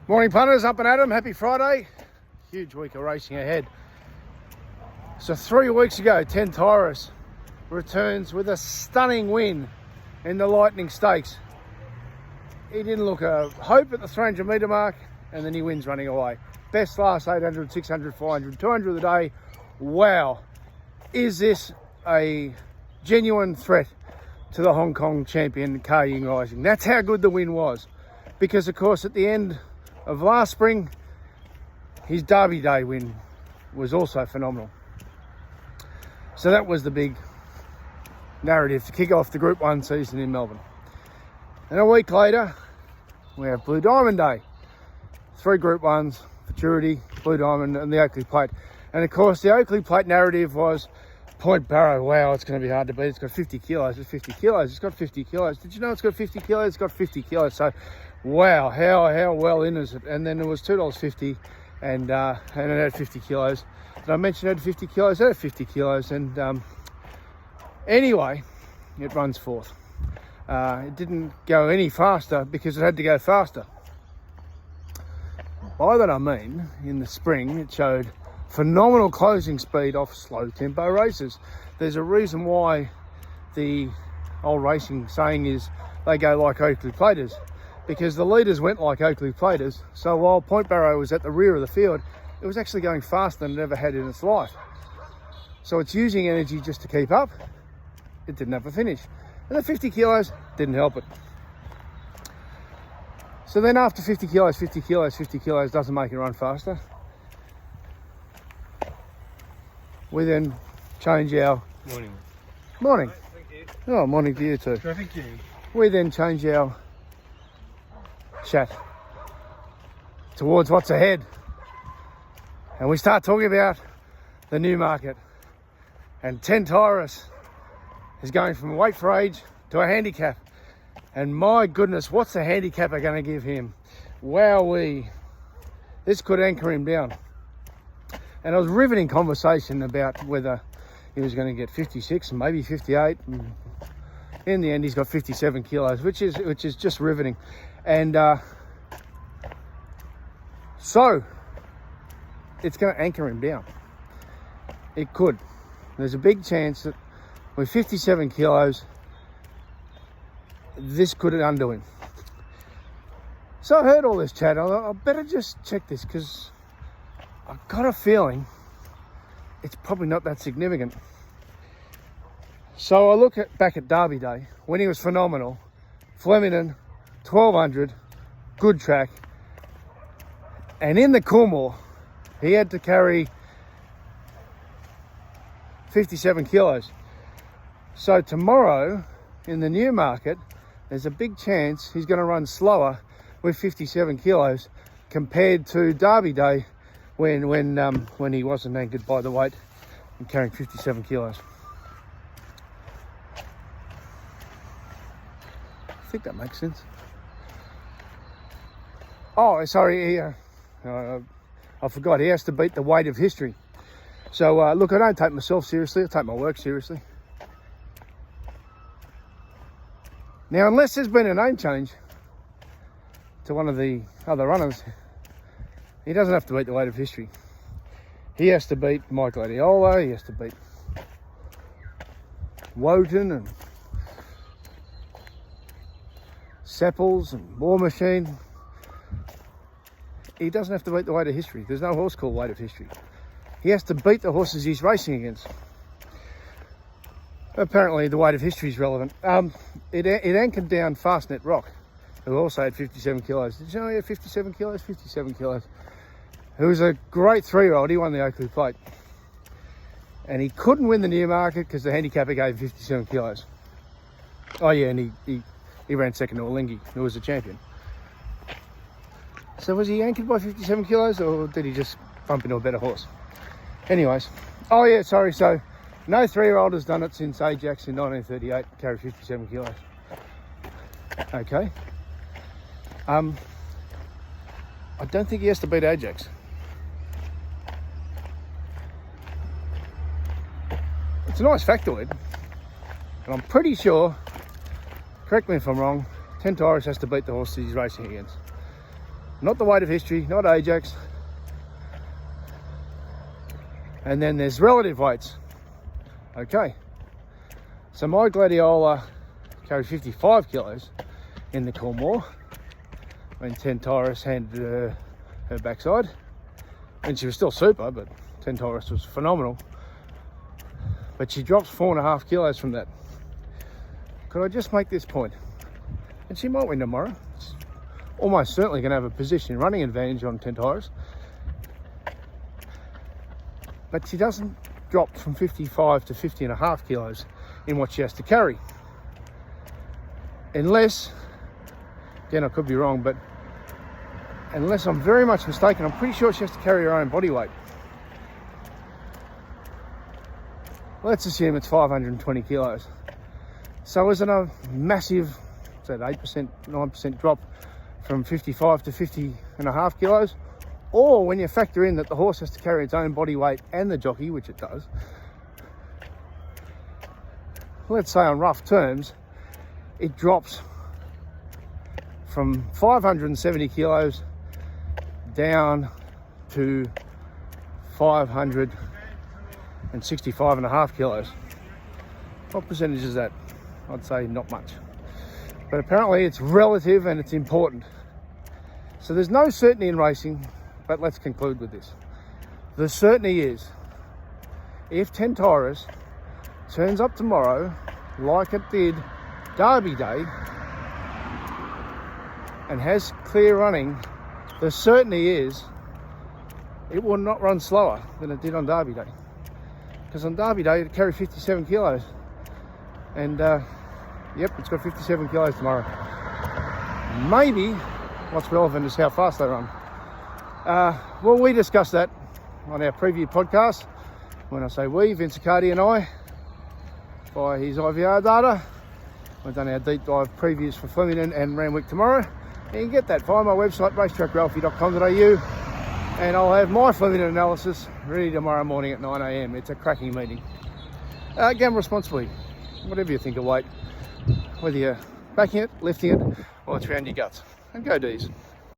Morning punters, up and at 'em. Happy Friday. Huge week of racing ahead. So 3 weeks ago, Tentyris returns with a stunning win in the Lightning Stakes. He didn't look a hope at the 300 metre mark, and then he wins running away. Best last 800, 600, 400, 200 of the day. Wow. Is this a genuine threat to the Hong Kong champion, Car Ying Rising? That's how good the win was. Because, of course, at the end of last spring, his Derby Day win was also phenomenal. So that was the big narrative to kick off the Group 1 season in Melbourne. And a week later, we have Blue Diamond Day. 3 Group 1s, Futurity, Blue Diamond and the Oakley Plate. And of course, the Oakley Plate narrative was Point Barrow. Wow, it's going to be hard to beat. It's got 50 kilos. It's 50 kilos. It's got 50 kilos. Did you know it's got 50 kilos? It's got 50 kilos. So, wow, how well in is it? And then it was $2.50 and it had 50 kilos. Did I mention it had 50 kilos? It had 50 kilos. And anyway, it runs fourth. It didn't go any faster because it had to go faster. By that I mean, in the spring, it showed phenomenal closing speed off slow tempo races. There's a reason why the old racing saying is they go like Oakley Platers, because the leaders went like Oakley Platers. So while Point Barrow was at the rear of the field, it was actually going faster than it ever had in its life. So it's using energy just to keep up. It didn't have a finish. And the 50 kilos didn't help it. So then after 50 kilos, 50 kilos, 50 kilos doesn't make it run faster. We then change our... Morning. Morning. Right, thank you. Oh, morning to you too. Traffic jam. We then change our chat towards what's ahead. And we start talking about the Newmarket. And Tentyris is going from weight for age to a handicap. And my goodness, what's the handicapper going to give him? Wowee. This could anchor him down. And I was riveting conversation about whether he was going to get 56 and maybe 58. And in the end, he's got 57 kilos, which is just riveting. And so it's going to anchor him down. It could. There's a big chance that with 57 kilos, this could undo him. So I heard all this chat. I better just check this because I've got a feeling it's probably not that significant. So I look back at Derby Day when he was phenomenal. Flemington, 1200, good track. And in the Coolmore, he had to carry 57 kilos. So tomorrow in the Newmarket, there's a big chance he's going to run slower with 57 kilos compared to Derby Day when he wasn't anchored by the weight and carrying 57 kilos. I think that makes sense. Oh, sorry, I forgot. He has to beat the weight of history. So, look, I don't take myself seriously. I take my work seriously. Now, unless there's been a name change to one of the other runners, he doesn't have to beat the weight of history. He has to beat Michael Adiola. He has to beat Wotan and Seppels and War Machine. He doesn't have to beat the weight of history. There's no horse called weight of history. He has to beat the horses he's racing against. Apparently, the weight of history is relevant. It anchored down Fastnet Rock, who also had 57 kilos. Did you know he had 57 kilos? 57 kilos. Who was a great 3-year-old. He won the Oakley Plate. And he couldn't win the Newmarket because the handicapper gave him 57 kilos. Oh yeah, and he ran second to Olengi, who was the champion. So was he anchored by 57 kilos or did he just bump into a better horse? Anyways, oh yeah, sorry, so no 3-year-old has done it since Ajax in 1938, carried 57 kilos. Okay. I don't think he has to beat Ajax. It's a nice factoid, and I'm pretty sure, correct me if I'm wrong, Tentyris has to beat the horse that he's racing against. not the weight of history, not Ajax. And then there's relative weights. Okay, so my Gladiola carried 55 kilos in the Cornwall when Tentyris handed her backside, and she was still super, but Tentyris was phenomenal. But she drops 4.5 kilos from that. Could I just make this point? And she might win tomorrow. She's almost certainly going to have a position running advantage on Tentyris. But she doesn't drop from 55 to 50.5 kilos in what she has to carry. Unless, again, I could be wrong, but unless I'm very much mistaken, I'm pretty sure she has to carry her own body weight. Let's assume it's 520 kilos. So is it a massive, is that 8%, 9% drop from 55 to 50.5 kilos? Or when you factor in that the horse has to carry its own body weight and the jockey, which it does, let's say on rough terms, it drops from 570 kilos down to 565.5 kilos. What percentage is that? I'd say not much. But apparently it's relative and it's important. So there's no certainty in racing, but let's conclude with this. The certainty is, if Tentyris turns up tomorrow like it did Derby Day and has clear running, the certainty is it will not run slower than it did on Derby Day. Because on Derby Day it carried 57 kilos. And yep, it's got 57 kilos tomorrow. Maybe what's relevant is how fast they run. Well, we discussed that on our preview podcast. When I say we, Vince Accardi and I, by his IVR data. We've done our deep dive previews for Flemington and Randwick tomorrow. You can get that via my website, racetrackralphie.com.au, and I'll have my Flemington analysis ready tomorrow morning at 9 a.m. It's a cracking meeting. Gamble responsibly, whatever you think of weight, whether you're backing it, lifting it, or it's around your guts. And go D's.